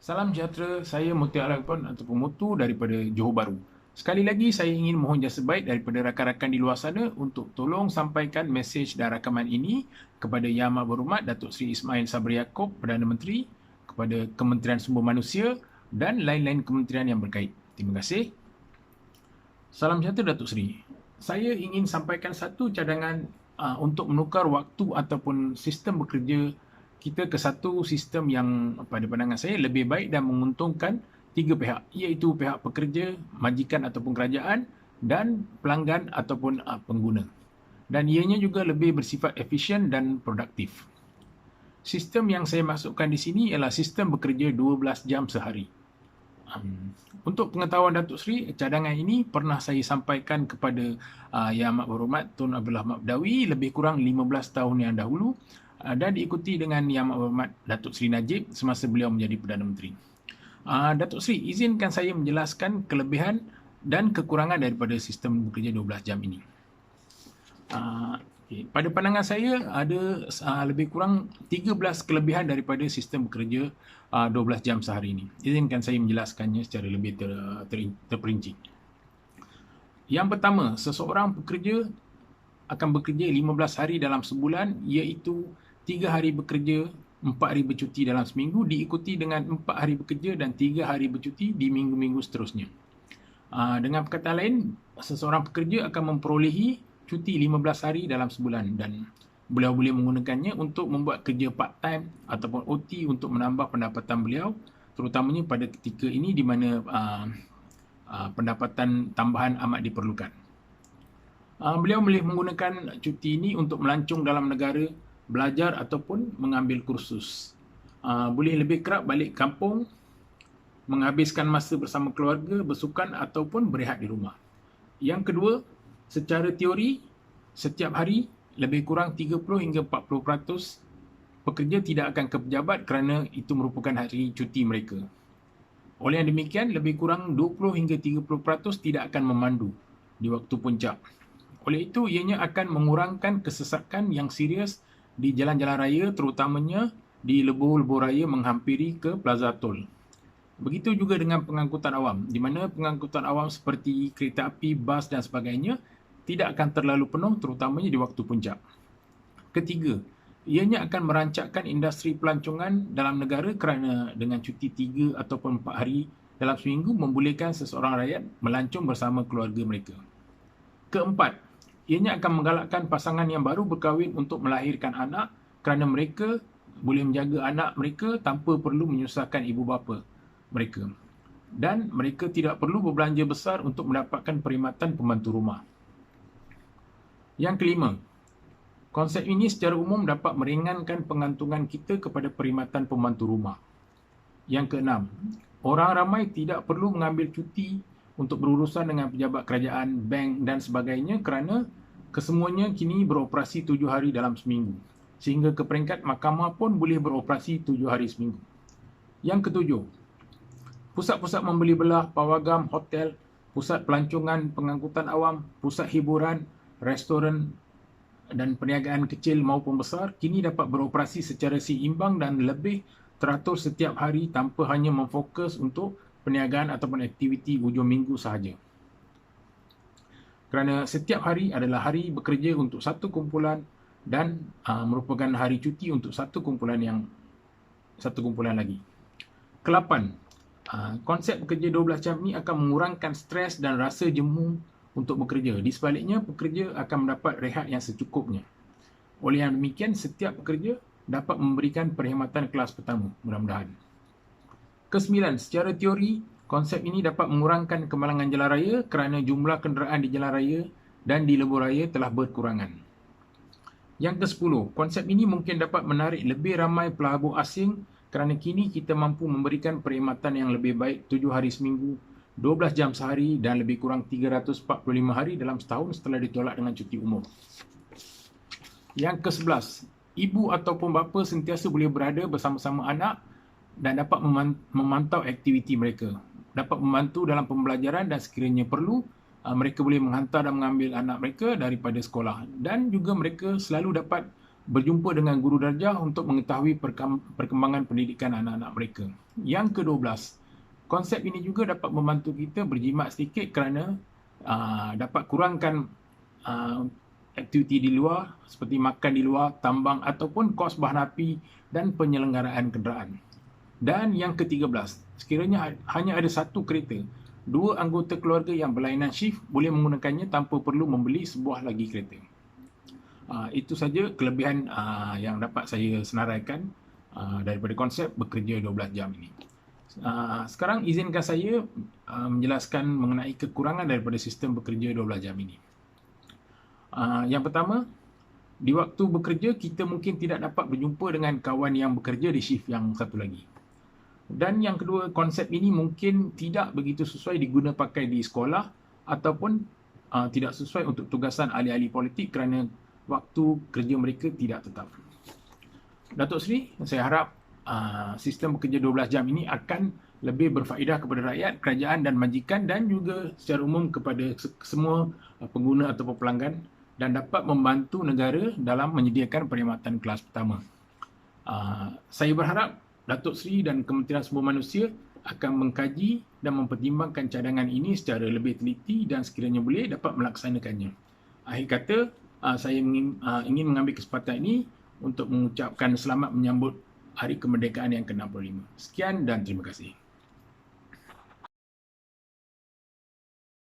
Salam sejahtera, saya Mutia Alakpon ataupun Mutu daripada Johor Bahru. Sekali lagi saya ingin mohon jasa baik daripada rakan-rakan di luar sana untuk tolong sampaikan mesej dan rakaman ini kepada Yang Amat Berhormat Datuk Seri Ismail Sabri Yaakob, Perdana Menteri, kepada Kementerian Sumber Manusia dan lain-lain kementerian yang berkait. Terima kasih. Salam sejahtera Datuk Seri. Saya ingin sampaikan satu cadangan untuk menukar waktu ataupun sistem bekerja kita ke satu sistem yang pada pandangan saya lebih baik dan menguntungkan tiga pihak, iaitu pihak pekerja, majikan ataupun kerajaan dan pelanggan ataupun pengguna. Dan ianya juga lebih bersifat efisien dan produktif. Sistem yang saya masukkan di sini ialah sistem bekerja 12 jam sehari. Untuk pengetahuan Datuk Seri, cadangan ini pernah saya sampaikan kepada Yang Amat Berhormat Tun Abdullah Mabdawi lebih kurang 15 tahun yang dahulu dan diikuti dengan Yang Amat Berhormat Datuk Seri Najib semasa beliau menjadi Perdana Menteri. Datuk Seri, izinkan saya menjelaskan kelebihan dan kekurangan daripada sistem bekerja 12 jam ini. Pada pandangan saya, ada lebih kurang 13 kelebihan daripada sistem bekerja 12 jam sehari ini. Izinkan saya menjelaskannya secara lebih terperinci. Yang pertama, seseorang pekerja akan bekerja 15 hari dalam sebulan, iaitu 3 hari bekerja, 4 hari bercuti dalam seminggu, diikuti dengan 4 hari bekerja dan 3 hari bercuti di minggu-minggu seterusnya. Dengan perkataan lain, seseorang pekerja akan memperolehi cuti 15 hari dalam sebulan dan beliau boleh menggunakannya untuk membuat kerja part-time ataupun OT untuk menambah pendapatan beliau, terutamanya pada ketika ini di mana pendapatan tambahan amat diperlukan. Beliau boleh menggunakan cuti ini untuk melancong dalam negara, belajar ataupun mengambil kursus. Boleh lebih kerap balik kampung, menghabiskan masa bersama keluarga, bersukan ataupun berehat di rumah. Yang kedua, secara teori, setiap hari lebih kurang 30 hingga 40% pekerja tidak akan ke pejabat kerana itu merupakan hari cuti mereka. Oleh yang demikian, lebih kurang 20 hingga 30% tidak akan memandu di waktu puncak. Oleh itu, ianya akan mengurangkan kesesakan yang serius di jalan-jalan raya, terutamanya di lebuh-lebuh raya menghampiri ke Plaza Tol. Begitu juga dengan pengangkutan awam, di mana pengangkutan awam seperti kereta api, bas dan sebagainya tidak akan terlalu penuh, terutamanya di waktu puncak. Ketiga, ianya akan merancangkan industri pelancongan dalam negara kerana dengan cuti 3 ataupun 4 hari dalam seminggu membolehkan seseorang rakyat melancong bersama keluarga mereka. Keempat, ianya akan menggalakkan pasangan yang baru berkahwin untuk melahirkan anak kerana mereka boleh menjaga anak mereka tanpa perlu menyusahkan ibu bapa mereka. Dan mereka tidak perlu berbelanja besar untuk mendapatkan perkhidmatan pembantu rumah. Yang kelima, konsep ini secara umum dapat meringankan pengantungan kita kepada perkhidmatan pembantu rumah. Yang keenam, orang ramai tidak perlu mengambil cuti untuk berurusan dengan pejabat kerajaan, bank dan sebagainya kerana kesemuanya kini beroperasi 7 hari dalam seminggu. Sehingga ke peringkat mahkamah pun boleh beroperasi 7 hari seminggu. Yang ketujuh, pusat-pusat membeli belah, pawagam, hotel, pusat pelancongan, pengangkutan awam, pusat hiburan, restoran dan perniagaan kecil maupun besar kini dapat beroperasi secara seimbang dan lebih teratur setiap hari tanpa hanya memfokus untuk perniagaan ataupun aktiviti hujung minggu sahaja. Kerana setiap hari adalah hari bekerja untuk satu kumpulan dan merupakan hari cuti untuk satu kumpulan lagi. Kelapan, konsep bekerja 12 jam ini akan mengurangkan stres dan rasa jemu untuk bekerja. Di sebaliknya, pekerja akan mendapat rehat yang secukupnya. Oleh yang demikian, setiap pekerja dapat memberikan perkhidmatan kelas pertama, mudah-mudahan. Kesembilan, secara teori, konsep ini dapat mengurangkan kemalangan jalan raya kerana jumlah kenderaan di jalan raya dan di lebuh raya telah berkurangan. Yang ke-10, konsep ini mungkin dapat menarik lebih ramai pelabur asing kerana kini kita mampu memberikan perkhidmatan yang lebih baik 7 hari seminggu, 12 jam sehari dan lebih kurang 345 hari dalam setahun setelah ditolak dengan cuti umur. Yang ke-11, ibu ataupun bapa sentiasa boleh berada bersama-sama anak dan dapat memantau aktiviti mereka. Dapat membantu dalam pembelajaran dan sekiranya perlu, mereka boleh menghantar dan mengambil anak mereka daripada sekolah. Dan juga mereka selalu dapat berjumpa dengan guru darjah untuk mengetahui perkembangan pendidikan anak-anak mereka. Yang ke-12, konsep ini juga dapat membantu kita berjimat sedikit kerana dapat kurangkan aktiviti di luar seperti makan di luar, tambang ataupun kos bahan api dan penyelenggaraan kenderaan. Dan yang ke-13, sekiranya hanya ada satu kereta, dua anggota keluarga yang berlainan shift boleh menggunakannya tanpa perlu membeli sebuah lagi kereta. Itu saja kelebihan yang dapat saya senaraikan daripada konsep bekerja 12 jam ini. Sekarang izinkan saya menjelaskan mengenai kekurangan daripada sistem bekerja 12 jam ini. Yang pertama, di waktu bekerja kita mungkin tidak dapat berjumpa dengan kawan yang bekerja di shift yang satu lagi. Dan yang kedua, konsep ini mungkin tidak begitu sesuai diguna pakai di sekolah ataupun tidak sesuai untuk tugasan ahli-ahli politik kerana waktu kerja mereka tidak tetap. Datuk Seri, saya harap sistem bekerja 12 jam ini akan lebih berfaedah kepada rakyat, kerajaan dan majikan dan juga secara umum kepada semua pengguna atau pelanggan dan dapat membantu negara dalam menyediakan perkhidmatan kelas pertama. Saya berharap Datuk Seri dan Kementerian Sumber Manusia akan mengkaji dan mempertimbangkan cadangan ini secara lebih teliti dan sekiranya boleh dapat melaksanakannya. Akhir kata, saya ingin mengambil kesempatan ini untuk mengucapkan selamat menyambut Hari Kemerdekaan yang ke-65. Sekian dan terima kasih.